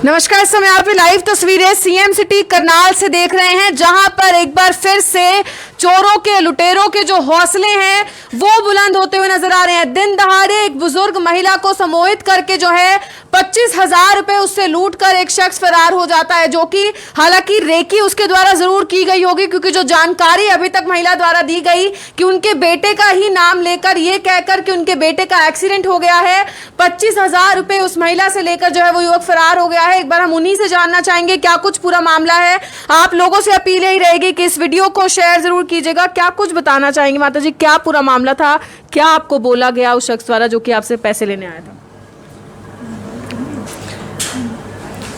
नमस्कार, इस समय आप लाइव तस्वीरें सीएम सिटी करनाल से देख रहे हैं, जहां पर एक बार फिर से चोरों के, लुटेरों के जो हौसले हैं वो बुलंद होते हुए नजर आ रहे हैं। दिन दहाड़े एक बुजुर्ग महिला को सम्मोहित करके जो है 25,000 रुपए उससे लूट कर एक शख्स फरार हो जाता है, जो कि हालांकि रेकी उसके द्वारा जरूर की गई होगी, क्योंकि जो जानकारी अभी तक महिला द्वारा दी गई कि उनके बेटे का ही नाम लेकर, ये कहकर कि उनके बेटे का एक्सीडेंट हो गया है, 25,000 रुपए उस महिला से लेकर जो है वो युवक फरार हो गया है। एक बार हम उन्हीं से जानना चाहेंगे क्या कुछ पूरा मामला है। आप लोगों से अपील यही रहेगी कि इस वीडियो को शेयर जरूर कीजिएगा। क्या कुछ बताना चाहेंगे माता जी, क्या पूरा मामला था, क्या आपको बोला गया उस शख्स द्वारा जो कि आपसे पैसे लेने आया था?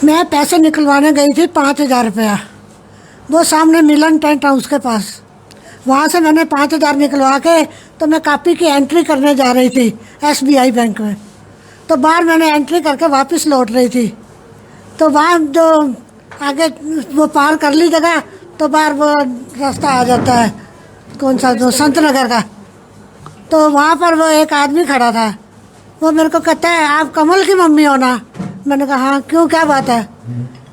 मैं पैसे निकलवाने गई थी 5,000 रुपया, वो सामने मिलन टेंट हाउस के पास। वहाँ से मैंने 5,000 निकलवा के तो मैं कापी की एंट्री करने जा रही थी SBI बैंक में। तो बाहर मैंने एंट्री करके वापस लौट रही थी, तो वहाँ जो आगे वो पार कर ली जगह, तो बाहर वो रास्ता आ जाता है, कौन सा, जो संत नगर का। तो वहाँ पर वो एक आदमी खड़ा था, वो मेरे को कहता है आप कमल की मम्मी हो ना? मैंने कहा हाँ, क्यों, क्या बात है?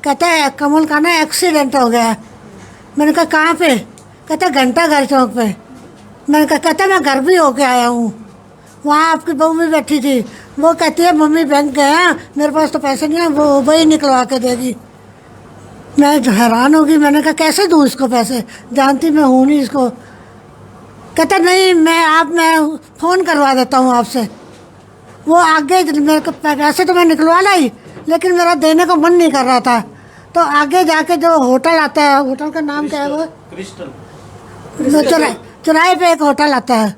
कहता है कमल का ना एक्सीडेंट हो गया है। मैंने कहा कहाँ पे? कहता है घंटा घर चौक पे। मैंने कहा, कहता मैं घर भी होके आया हूँ, वहाँ आपकी बहू भी बैठी थी। वो कहती है मम्मी बैंक गए हैं, मेरे पास तो पैसे नहीं है, वो वही निकलवा के देगी। मैं हैरान होगी, मैंने कहा कैसे दूँ इसको पैसे, जानती मैं हूँ नहीं इसको। कहता नहीं, मैं फ़ोन करवा देता हूँ आपसे। वो आगे मेरे को पैसे तो मैं निकलवा लाई, लेकिन मेरा देने को मन नहीं कर रहा था। तो आगे जाके जो होटल आता है, होटल का नाम क्या है वो? क्रिस्टल। चौराहे पे एक होटल आता है,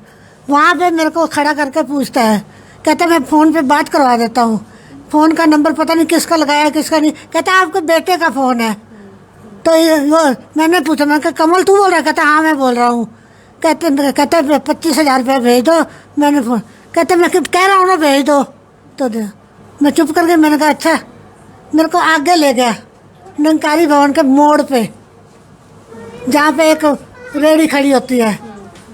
वहाँ पे मेरे को खड़ा करके पूछता है, कहता मैं फ़ोन पे बात करवा देता हूँ। फ़ोन का नंबर पता नहीं किसका लगाया किसका नहीं। कहता आपके बेटे का फ़ोन है। तो वो मैंने पूछा, मैं कहा कमल तू बोल रहा है? कहता हाँ मैं बोल रहा हूँ। कहते 25,000 रुपये भेज दो। मैंने फ़ोन, कहते मैं कह रहा हूँ ना भेज दो। तो दे, मैं चुप कर गई। मैंने कहा अच्छा। मेरे को आगे ले गया निरंकारी भवन के मोड़ पे, जहाँ पे एक रेड़ी खड़ी होती है,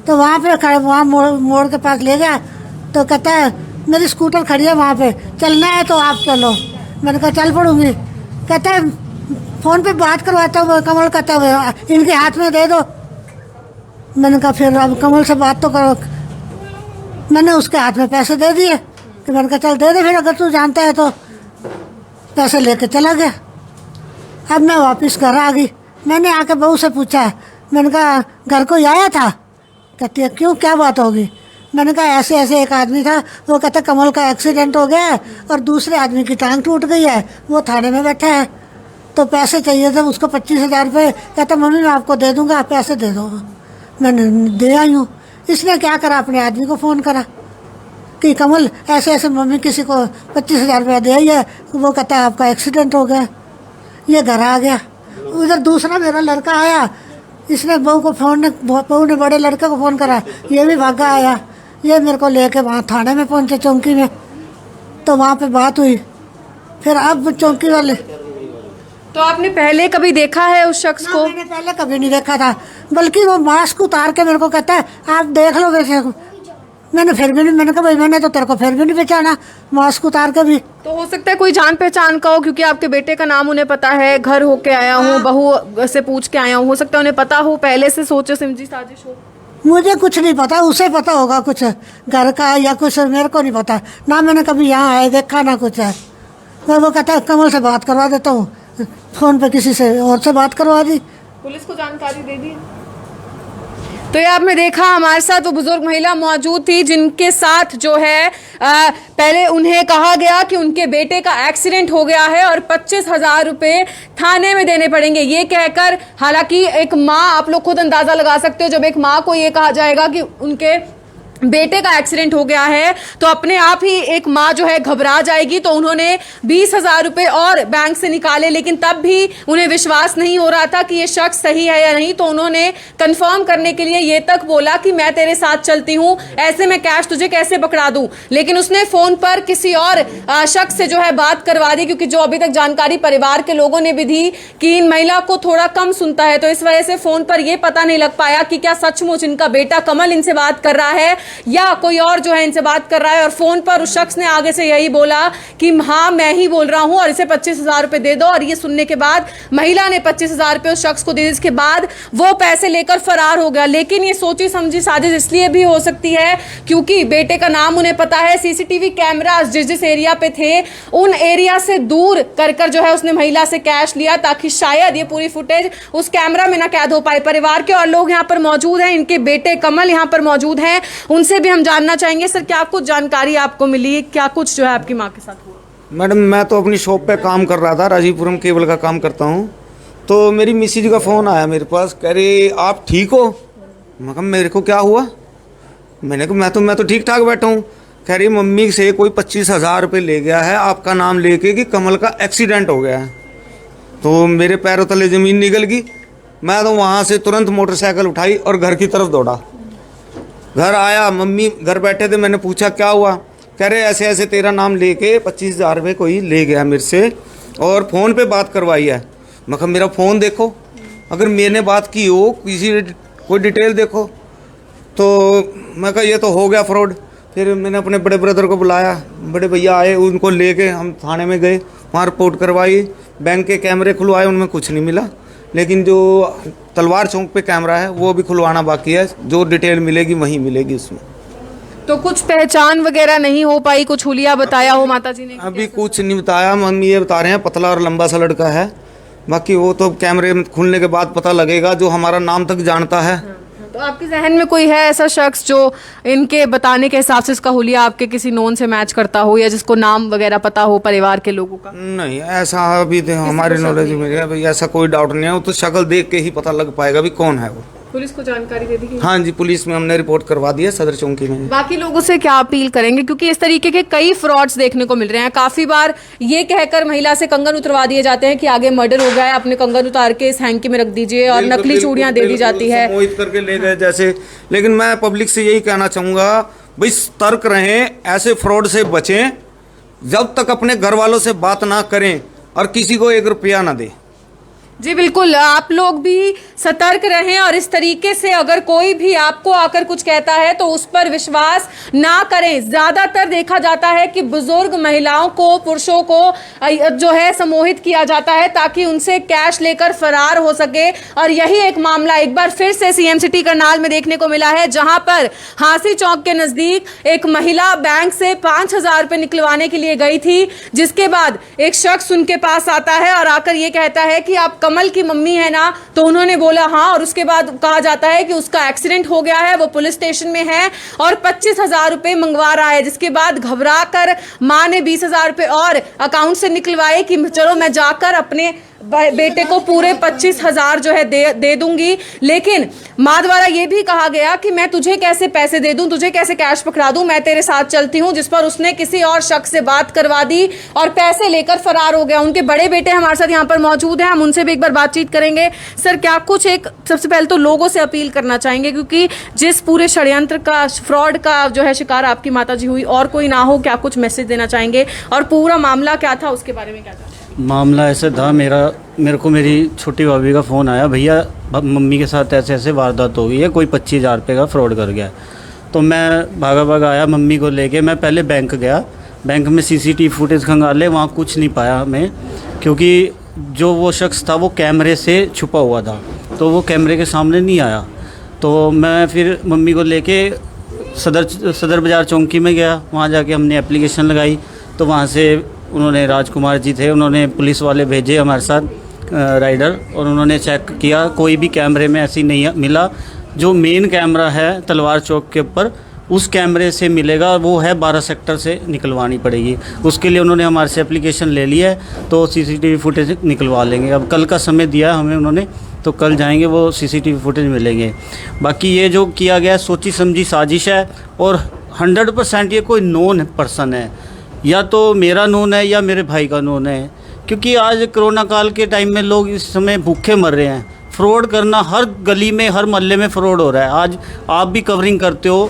तो वहाँ पे खड़े, वहाँ मोड़ के पास ले गया। तो कहता है मेरी स्कूटर खड़ी है वहाँ पे, चलना है तो आप चलो। मैंने कहा चल पड़ूंगी। कहता है फ़ोन पे बात करवाता हूँ। कमल कहता है इनके हाथ में दे दो। मैंने कहा फिर अब कमल से बात तो करो। मैंने उसके हाथ में पैसे दे दिए कि मैंने कहा चल दे दे फिर, अगर तू जानता है तो। पैसे लेके चला गया। अब मैं वापस घर आ गई। मैंने आके बहू से पूछा, मैंने कहा घर को आया था? कहती है क्यों, क्या बात होगी? मैंने कहा ऐसे ऐसे एक आदमी था, वो कहता कमल का एक्सीडेंट हो गया है और दूसरे आदमी की टांग टूट गई है, वो थाने में बैठा है, तो पैसे चाहिए थे उसको 25,000 रुपये। कहता मम्मी मैं आपको दे दूँगा, आप पैसे दे दो। मैंने दे आई हूँ। इसने क्या करा, अपने आदमी को फ़ोन करा कि कमल ऐसे ऐसे मम्मी किसी को 25,000 रुपया दे आई है, वो कहता है आपका एक्सीडेंट हो गया। ये घर आ गया। उधर दूसरा मेरा लड़का आया, इसने बहू ने बड़े लड़के को फ़ोन करा, ये भी भागा आया। ये मेरे को लेके वहाँ थाने में पहुँचे, चौकी में। तो वहाँ पे बात हुई। फिर अब चौकी वाले, तो आपने पहले कभी देखा है उस शख्स को? मैंने पहले कभी नहीं देखा था, बल्कि वो मास्क उतार के मेरे को कहता है आप देख लो वैसे। मैंने फिर भी नहीं, मैंने कहा भाई मैंने तो तेरे को फिर भी नहीं पहचाना मास्क उतार के भी। तो हो सकता है कोई जान पहचान का हो, क्योंकि आपके बेटे का नाम उन्हें पता है, घर होके आया हूँ, बहू से पूछ के आया हूँ, हो सकता है उन्हें पता हो, पहले से सोचे समझी साजिश हो। मुझे कुछ नहीं पता, उसे पता होगा कुछ घर का या कुछ, मेरे को नहीं पता ना। मैंने कभी यहाँ आए देखा ना कुछ है। वो कहता है कमल से बात करवा देता हूँ, फ़ोन पे किसी से और से बात करवा दी। पुलिस को जानकारी दे दी। तो ये आपने देखा, हमारे साथ वो बुजुर्ग महिला मौजूद थी जिनके साथ जो है पहले उन्हें कहा गया कि उनके बेटे का एक्सीडेंट हो गया है और 25,000 रुपये थाने में देने पड़ेंगे, ये कहकर। हालांकि एक माँ, आप लोग खुद अंदाजा लगा सकते हो, जब एक माँ को ये कहा जाएगा कि उनके बेटे का एक्सीडेंट हो गया है तो अपने आप ही एक माँ जो है घबरा जाएगी। तो उन्होंने 20,000 रुपये और बैंक से निकाले, लेकिन तब भी उन्हें विश्वास नहीं हो रहा था कि ये शख्स सही है या नहीं। तो उन्होंने कंफर्म करने के लिए ये तक बोला कि मैं तेरे साथ चलती हूँ, ऐसे में कैश तुझे कैसे पकड़ा दूं। लेकिन उसने फ़ोन पर किसी और शख्स से जो है बात करवा दी, क्योंकि जो अभी तक जानकारी परिवार के लोगों ने भी दी कि इन महिला को थोड़ा कम सुनता है, तो इस वजह से फ़ोन पर यह पता नहीं लग पाया कि क्या सचमुच इनका बेटा कमल इनसे बात कर रहा है या कोई और जो है इनसे बात कर रहा है और फोन पर उस शख्स ने आगे से यही बोला कि हाँ मैं ही बोल रहा हूं और इसे 25,000 रुपए दे दो। और ये सुनने के बाद महिला ने 25,000 रुपए उस शख्स को दे, इसके बाद वो पैसे लेकर फरार हो गया। लेकिन ये सोची समझी साजिश इसलिए भी हो सकती है क्योंकि बेटे का नाम उन्हें पता है, सीसीटीवी कैमरास जिस जिस एरिया पे थे उन एरिया से दूर कर जो है उसने महिला से कैश लिया ताकि शायद ये पूरी फुटेज उस कैमरा में ना कैद हो पाए। परिवार के और लोग यहाँ पर मौजूद हैं, इनके बेटे कमल यहाँ पर मौजूद हैं, उनसे भी हम जानना चाहेंगे। सर क्या कुछ जानकारी आपको मिली, क्या कुछ जो है आपकी माँ के साथ हुआ? मैडम मैं तो अपनी शॉप पे काम कर रहा था, राजीपुरम केबल का काम करता हूँ। तो मेरी मिसी जी का फ़ोन आया मेरे पास, कह रहे आप ठीक हो? मैं कहा मेरे को क्या हुआ? मैंने कहा मैं तो ठीक ठाक बैठा हूँ। कह रही मम्मी से कोई 25,000 रुपये ले गया है आपका नाम लेके कि कमल का एक्सीडेंट हो गया है। तो मेरे पैरों तले ज़मीन निकल गई। मैं तो वहाँ से तुरंत मोटरसाइकिल उठाई और घर की तरफ दौड़ा। घर आया, मम्मी घर बैठे थे, मैंने पूछा क्या हुआ? कह रहे ऐसे ऐसे तेरा नाम लेके 25,000 रुपये कोई ले गया मेरे से और फ़ोन पे बात करवाई है। मैं कहा मेरा फ़ोन देखो, अगर मैंने बात की हो कोई डिटेल देखो। तो मैं कहा ये तो हो गया फ्रॉड। फिर मैंने अपने बड़े ब्रदर को बुलाया, बड़े भैया आए, उनको लेके हम थाने में गए, वहाँ रिपोर्ट करवाई, बैंक के कैमरे खुलवाए, उनमें कुछ नहीं मिला। लेकिन जो तलवार चौक पे कैमरा है वो भी खुलवाना बाकी है, जो डिटेल मिलेगी वहीं मिलेगी उसमें। तो कुछ पहचान वगैरह नहीं हो पाई, कुछ हुलिया बताया हो माता जी ने? अभी कुछ नहीं बताया, मम्मी ये बता रहे हैं पतला और लंबा सा लड़का है, बाकी वो तो कैमरे खुलने के बाद पता लगेगा, जो हमारा नाम तक जानता है। तो आपके जहन में कोई है ऐसा शख्स जो इनके बताने के हिसाब से इसका हुलिया आपके किसी नोन से मैच करता हो या जिसको नाम वगैरह पता हो परिवार के लोगों का? नहीं ऐसा अभी तो हमारे नॉलेज में भाई ऐसा कोई डाउट नहीं है, वो तो शक्ल देख के ही पता लग पाएगा भी कौन है वो। पुलिस को जानकारी दे दी? हाँ जी, पुलिस में हमने रिपोर्ट करवा दी है सदर चौकी में। बाकी लोगों से क्या अपील करेंगे, क्योंकि इस तरीके के कई फ्रॉड्स देखने को मिल रहे हैं। काफी बार ये कहकर महिला से कंगन उतरवा दिए जाते हैं कि आगे मर्डर हो गया है, अपने कंगन उतार के इस हैंकी में रख दीजिए और नकली चूड़ियां दे दी जाती है, मोहित करके ले गए जैसे। लेकिन मैं पब्लिक से यही कहना चाहूंगा भाई सतर्क रहें, ऐसे फ्रॉड से बचें, जब तक अपने घर वालों से बात ना करें और किसी को 1 रुपया ना दें। जी बिल्कुल, आप लोग भी सतर्क रहें और इस तरीके से अगर कोई भी आपको आकर कुछ कहता है तो उस पर विश्वास ना करें। ज्यादातर देखा जाता है कि बुजुर्ग महिलाओं को, पुरुषों को जो है सम्मोहित किया जाता है ताकि उनसे कैश लेकर फरार हो सके। और यही एक मामला एक बार फिर से सीएम सिटी करनाल में देखने को मिला है, जहां पर हांसी चौक के नजदीक एक महिला बैंक से 5,000 रुपए निकलवाने के लिए गई थी, जिसके बाद एक शख्स उनके पास आता है और आकर ये कहता है कि आप कमल की मम्मी है ना? तो उन्होंने बोला हाँ, और उसके बाद कहा जाता है कि उसका एक्सीडेंट हो गया है, वो पुलिस स्टेशन में है और 25,000 रुपए मंगवा रहा है। जिसके बाद घबरा कर मां ने 20,000 रुपए और अकाउंट से निकलवाए कि चलो मैं जाकर अपने बेटे को पूरे 25,000 जो है दे दूंगी। लेकिन मां द्वारा यह भी कहा गया कि मैं तुझे कैसे पैसे दे दूं, तुझे कैसे कैश पकड़ा दूं, मैं तेरे साथ चलती हूं। जिस पर उसने किसी और शख्स से बात करवा दी और पैसे लेकर फरार हो गया। उनके बड़े बेटे हमारे साथ यहाँ पर मौजूद हैं, हम उनसे भी एक बार बातचीत करेंगे। सर क्या कुछ एक सबसे पहले तो लोगों से अपील करना चाहेंगे, क्योंकि जिस पूरे षड्यंत्र का, फ्रॉड का जो है शिकार आपकी माताजी हुई और कोई ना हो, क्या कुछ मैसेज देना चाहेंगे और पूरा मामला क्या था उसके बारे में क्या था? मामला ऐसे था, मेरे को मेरी छोटी भाभी का फ़ोन आया, भैया मम्मी के साथ ऐसे ऐसे वारदात हो गई है, कोई 25,000 रुपये का फ्रॉड कर गया। तो मैं भागा आया मम्मी को लेके। मैं पहले बैंक गया, बैंक में सीसीटीवी फुटेज खंगाले, वहाँ कुछ नहीं पाया हमें, क्योंकि जो वो शख्स था वो कैमरे से छुपा हुआ था, तो वो कैमरे के सामने नहीं आया। तो मैं फिर मम्मी को लेके सदर बाज़ार चौकी में गया, वहाँ जाके हमने एप्लीकेशन लगाई। तो वहाँ से उन्होंने, राजकुमार जी थे, उन्होंने पुलिस वाले भेजे हमारे साथ राइडर, और उन्होंने चेक किया, कोई भी कैमरे में ऐसी नहीं मिला। जो मेन कैमरा है तलवार चौक के ऊपर, उस कैमरे से मिलेगा, वो है 12 सेक्टर से निकलवानी पड़ेगी। उसके लिए उन्होंने हमारे से एप्लीकेशन ले ली है, तो सीसीटीवी फुटेज निकलवा लेंगे। अब कल का समय दिया हमें उन्होंने, तो कल जाएंगे, वो सीसीटीवी फुटेज मिलेंगे। बाकी ये जो किया गया सोची समझी साजिश है और 100% ये कोई नोन पर्सन है, या तो मेरा नोन है या मेरे भाई का नोन है, क्योंकि आज कोरोना काल के टाइम में लोग इस समय भूखे मर रहे हैं। फ्रॉड करना हर गली में, हर मोहल्ले में फ्रॉड हो रहा है। आज आप भी कवरिंग करते हो,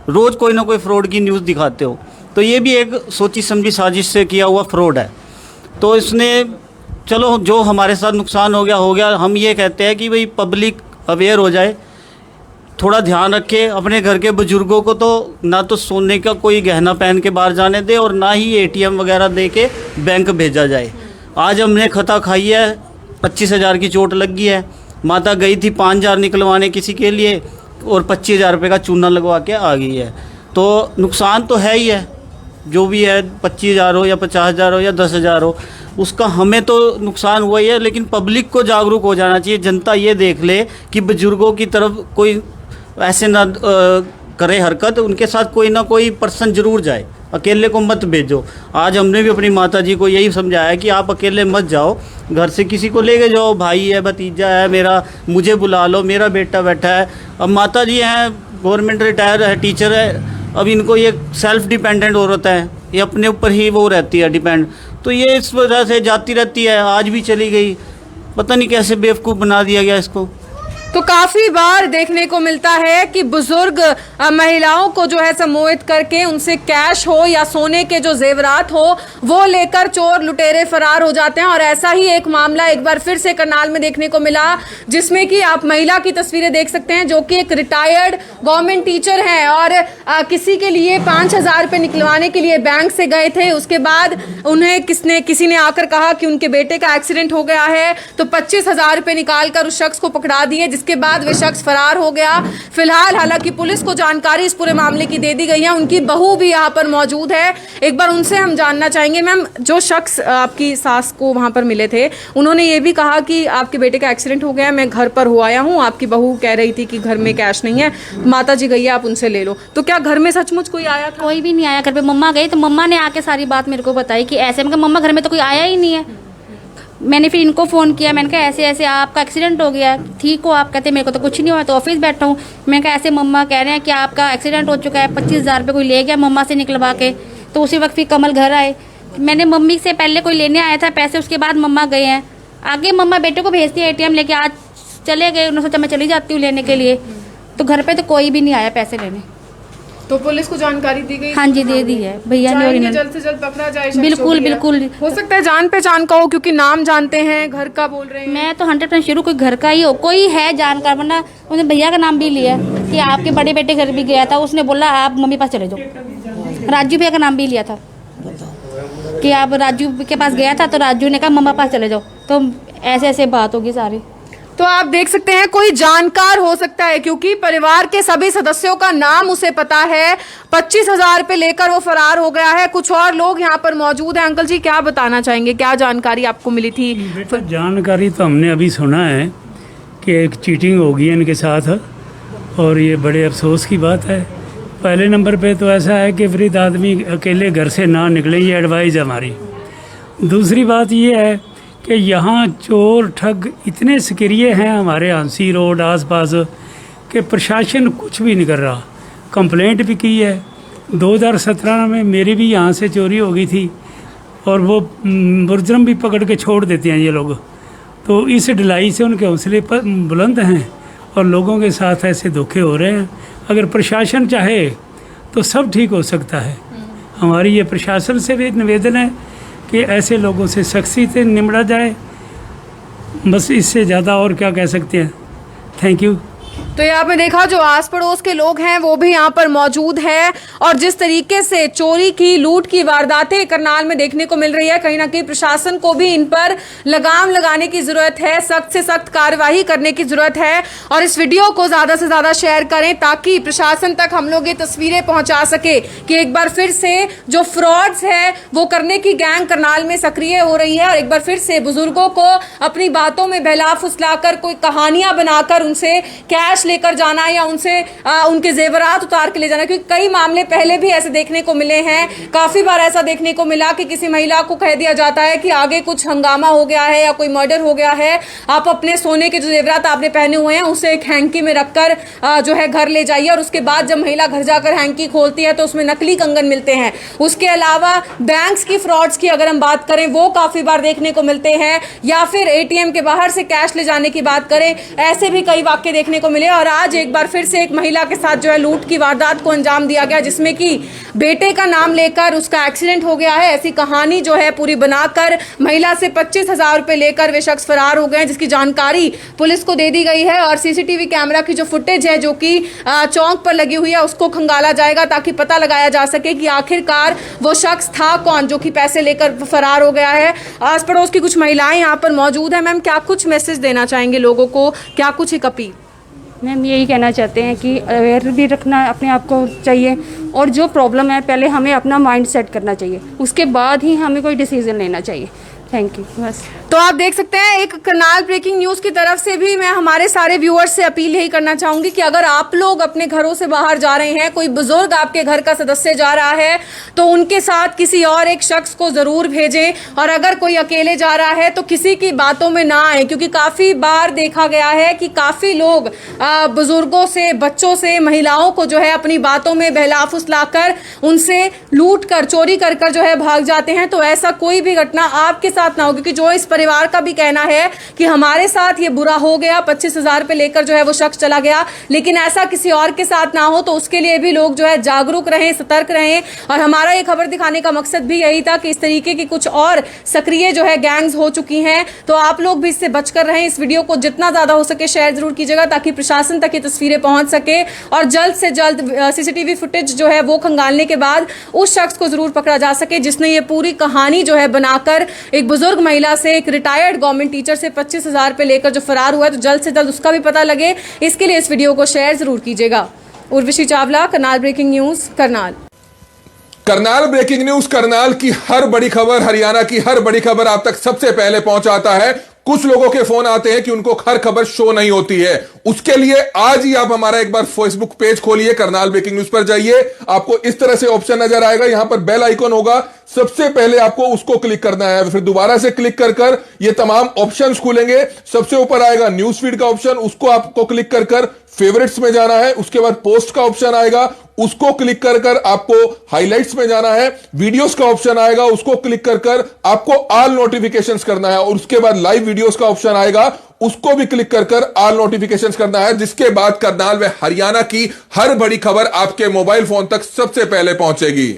रोज़ कोई ना कोई फ्रॉड की न्यूज़ दिखाते हो, तो ये भी एक सोची समझी साजिश से किया हुआ फ्रॉड है। तो इसने, चलो जो हमारे साथ नुकसान हो गया, हम ये कहते हैं कि भाई पब्लिक अवेयर हो जाए, थोड़ा ध्यान रखे अपने घर के बुजुर्गों को, तो ना तो सोने का कोई गहना पहन के बाहर जाने दे और ना ही ATM वगैरह दे के बैंक भेजा जाए। आज हमने खता खाई है, 25,000 की चोट लगी है। माता गई थी 5,000 निकलवाने किसी के लिए और 25,000 रुपये का चूना लगवा के आ गई है। तो नुकसान तो है ही है, जो भी है 25,000 हो या 50,000 हो या 10,000 हो, उसका हमें तो नुकसान हुआ ही है। लेकिन पब्लिक को जागरूक हो जाना चाहिए, जनता ये देख ले कि बुजुर्गों की तरफ कोई ऐसे ना करे हरकत, उनके साथ कोई ना कोई पर्सन जरूर जाए, अकेले को मत भेजो। आज हमने भी अपनी माता जी को यही समझाया कि आप अकेले मत जाओ, घर से किसी को लेके जाओ, भाई है, भतीजा है मेरा, मुझे बुला लो, मेरा बेटा बैठा है। अब माता जी हैं, गवर्नमेंट रिटायर है, टीचर है, अब इनको ये सेल्फ डिपेंडेंट औरत है, ये अपने ऊपर ही वो रहती है डिपेंड। तो ये इस वजह से जाती रहती है, आज भी चली गई, पता नहीं कैसे बेवकूफ़ बना दिया गया इसको। तो काफी बार देखने को मिलता है कि बुजुर्ग महिलाओं को जो है सम्मोहित करके उनसे कैश हो या सोने के जो जेवरात हो वो लेकर चोर लुटेरे फरार हो जाते हैं। और ऐसा ही एक मामला एक बार फिर से करनाल में देखने को मिला, जिसमें कि आप महिला की तस्वीरें देख सकते हैं जो कि एक रिटायर्ड गवर्नमेंट टीचर हैं और किसी के लिए 5,000 रुपये निकलवाने के लिए बैंक से गए थे। उसके बाद उन्हें किसी ने आकर कहा कि उनके बेटे का एक्सीडेंट हो गया है, तो 25,000 रुपये निकाल कर उस शख्स को पकड़ा दिए, जिसके बाद वे शख्स फरार हो गया। फिलहाल हालांकि पुलिस को जानकारी इस पूरे मामले की दे दी गई है, उनकी बहू भी यहाँ पर मौजूद है। एक बार उनसे हम जानना चाहेंगे। मैम, जो शख्स आपकी सास को वहाँ पर मिले थे, उन्होंने ये भी कहा कि आपके बेटे का एक्सीडेंट हो गया, मैं घर पर हो आया हूँ, आपकी बहू कह रही थी कि घर में कैश नहीं है, माता जी गई है, आप उनसे ले लो। तो क्या घर में सचमुच कोई आया था? कोई भी नहीं आया घर पे। मम्मा गई तो मम्मा ने आके सारी बात मेरे को बताई कि ऐसे। मैं मम्मा घर में तो कोई आया ही नहीं है। मैंने फिर इनको फ़ोन किया, मैंने कहा ऐसे ऐसे आपका एक्सीडेंट हो गया, ठीक हो आप? कहते मेरे को तो कुछ नहीं हुआ, तो ऑफिस बैठा हूँ। मैंने कहा ऐसे मम्मा कह रहे हैं कि आपका एक्सीडेंट हो चुका है, 25,000 रुपये कोई ले गया मम्मा से निकलवा के। तो उसी वक्त फिर कमल घर आए। मैंने मम्मी से पहले कोई लेने आया था पैसे, उसके बाद मम्मा गए हैं। आगे मम्मा बेटे को भेजती है ATM लेके, आज चले गए। उन्होंने सोचा मैं चली जाती हूँ लेने के लिए, तो घर पर तो कोई भी नहीं आया पैसे लेने। तो पुलिस को जानकारी दी गई? हाँ जी, दे दी है भैया ने। और इन्होंने जल्द से जल्द पकड़ा जाए। बिल्कुल बिल्कुल। हो सकता है जान पहचान का हो, क्योंकि नाम जानते हैं, घर का बोल रहे हैं। मैं तो 100% शुरू कोई घर का ही हो, कोई है जानकार, वरना उसने भैया का नाम भी लिया कि आपके बड़े बेटे घर भी गया था, उसने बोला आप मम्मी पास चले जाओ। राजू भैया का नाम भी लिया था कि आप राजू के पास गया था, तो राजू ने कहा मम्मा पास चले जाओ। तो ऐसे ऐसे बात होगी सारी। तो आप देख सकते हैं कोई जानकार हो सकता है, क्योंकि परिवार के सभी सदस्यों का नाम उसे पता है। 25,000 रुपये लेकर वो फरार हो गया है। कुछ और लोग यहाँ पर मौजूद हैं। अंकल जी, क्या बताना चाहेंगे, क्या जानकारी आपको मिली थी? जानकारी तो हमने अभी सुना है कि एक चीटिंग हो गई इनके साथ, और ये बड़े अफसोस की बात है। पहले नंबर पे तो ऐसा है कि वृद्ध आदमी अकेले घर से ना निकले, ये एडवाइस है हमारी। दूसरी बात ये है कि यहाँ चोर ठग इतने सक्रिय हैं हमारे हंसी रोड आसपास कि प्रशासन कुछ भी नहीं कर रहा। कंप्लेंट भी की है। 2017 में मेरी भी यहाँ से चोरी हो गई थी, और वो मुजरम भी पकड़ के छोड़ देते हैं ये लोग। तो इस ढिलाई से उनके हौसले पर बुलंद हैं, और लोगों के साथ ऐसे धोखे हो रहे हैं। अगर प्रशासन चाहे तो सब ठीक हो सकता है। हमारी ये प्रशासन से भी निवेदन है कि ऐसे लोगों से सख्ती से निपटा जाए। बस इससे ज़्यादा और क्या कह सकते हैं। Thank you. तो यहाँ पे देखा, जो आस पड़ोस के लोग हैं वो भी यहाँ पर मौजूद है, और जिस तरीके से चोरी की लूट की वारदातें करनाल में देखने को मिल रही है, कहीं ना कहीं प्रशासन को भी इन पर लगाम लगाने की जरूरत है, सख्त से सख्त कार्रवाई करने की जरूरत है। और इस वीडियो को ज्यादा से ज्यादा शेयर करें ताकि प्रशासन तक हम लोग ये तस्वीरें पहुंचा सके कि एक बार फिर से जो फ्रॉड्स है वो करने की गैंग करनाल में सक्रिय हो रही है, और एक बार फिर से बुजुर्गों को अपनी बातों में बहला फुसलाकर कोई कहानियां बनाकर उनसे कैश लेकर जाना या उनसे उनके जेवरात उतार के ले जाना। क्योंकि कई मामले पहले भी ऐसे देखने को मिले हैं। काफी बार ऐसा देखने को मिला कि किसी महिला को कह दिया जाता है कि आगे कुछ हंगामा हो गया है या कोई मर्डर हो गया है, आप अपने सोने के जो जेवरात आपने पहने हुए हैं उसे एक हैंकी में रखकर जो है घर ले जाइए। और उसके बाद जब महिला घर जाकर हैंकी खोलती है तो उसमें नकली कंगन मिलते हैं। उसके अलावा बैंक्स की फ्रॉड्स की अगर हम बात करें वो काफी बार देखने को मिलते हैं, या फिर ATM के बाहर से कैश ले जाने की बात करें, ऐसे भी कई वाक्य देखने को मिले। और आज एक बार फिर से एक महिला के साथ जो है लूट की वारदात को अंजाम दिया गया, जिसमें कि बेटे का नाम लेकर उसका एक्सीडेंट हो गया है। ऐसी कहानी जो है पूरी बनाकर महिला से 25,000 रुपए लेकर वे शख्स फरार हो गए हैं, जिसकी जानकारी पुलिस को दे दी गई है। और सीसीटीवी कैमरा की जो फुटेज है जो कि चौक पर लगी हुई है उसको खंगाला जाएगा ताकि पता लगाया जा सके कि आखिरकार वो शख्स था कौन जो कि पैसे लेकर फरार हो गया है। आस पड़ोस की कुछ महिलाएं यहाँ पर मौजूद हैं। मैम, क्या कुछ मैसेज देना चाहेंगे लोगों को, क्या कुछ एक अपील? मैम यही कहना चाहते हैं कि अवेयर भी रखना अपने आप को चाहिए, और जो प्रॉब्लम है पहले हमें अपना माइंड सेट करना चाहिए, उसके बाद ही हमें कोई डिसीजन लेना चाहिए। Thank you. बस तो आप देख सकते हैं एक करनाल ब्रेकिंग न्यूज़ की तरफ से भी मैं हमारे सारे व्यूअर्स से अपील यही करना चाहूंगी कि अगर आप लोग अपने घरों से बाहर जा रहे हैं, कोई बुजुर्ग आपके घर का सदस्य जा रहा है, तो उनके साथ किसी और एक शख्स को जरूर भेजें। और अगर कोई अकेले जा रहा है तो किसी की बातों में ना आए, क्योंकि काफी बार देखा गया है कि काफी लोग बुजुर्गों से, बच्चों से, महिलाओं को जो है अपनी बातों में बहला फुसलाकर उनसे लूट कर, चोरी कर जो है भाग जाते हैं। तो ऐसा कोई भी घटना आपके साथ ना हो, क्योंकि जो इस परिवार का भी कहना है कि हमारे साथ ये बुरा हो गया, 25,000 रुपए लेकर जो है वो शख्स चला गया, लेकिन ऐसा किसी और के साथ ना हो। तो उसके लिए भी लोग जो है जागरूक रहें, सतर्क रहें। और हमारा ये खबर दिखाने का मकसद भी यही था कि इस तरीके की कुछ और सक्रिय जो है गैंग्स हो चुकी हैं, तो आप लोग भी इससे बचकर रहें। इस वीडियो को जितना ज्यादा हो सके शेयर जरूर कीजिएगा ताकि प्रशासन तक ये तस्वीरें पहुंच सके और जल्द से जल्द सीसीटीवी फुटेज जो है वो खंगालने के बाद उस शख्स को जरूर पकड़ा जा सके जिसने ये पूरी कहानी जो है बनाकर एक बुजुर्ग महिला से, एक रिटायर्ड गवर्नमेंट टीचर से 25,000 रुपए लेकर जो फरार हुआ है। तो जल्द से जल्द उसका भी पता लगे, इसके लिए इस वीडियो को शेयर जरूर कीजिएगा। Urvashi Chawla, Karnal breaking news, Karnal. Karnal breaking news, Karnal की हर बड़ी खबर, हरियाणा की हर बड़ी खबर आप तक सबसे पहले पहुंचाता है। कुछ लोगों के फोन आते हैं कि उनको हर खबर शो नहीं होती है, उसके लिए आज ही आप हमारा एक बार फेसबुक पेज खोलिए, करनाल ब्रेकिंग न्यूज पर जाइए, आपको इस तरह से ऑप्शन नजर आएगा, यहां पर बेल आइकन होगा, सबसे पहले आपको उसको क्लिक करना है, फिर दोबारा से क्लिक कर ये तमाम ऑप्शंस खुलेंगे। सबसे ऊपर आएगा न्यूज फीड का ऑप्शन, उसको आपको क्लिक कर फेवरेट्स में जाना है। उसके बाद पोस्ट का ऑप्शन आएगा, उसको क्लिक कर आपको हाइलाइट्स में जाना है। वीडियोस का ऑप्शन आएगा, उसको क्लिक कर आपको ऑल नोटिफिकेशंस करना है। और उसके बाद लाइव वीडियोस का ऑप्शन आएगा, उसको भी क्लिक कर ऑल नोटिफिकेशंस करना है। जिसके बाद करनाल व हरियाणा की हर बड़ी खबर आपके मोबाइल फोन तक सबसे पहले पहुंचेगी।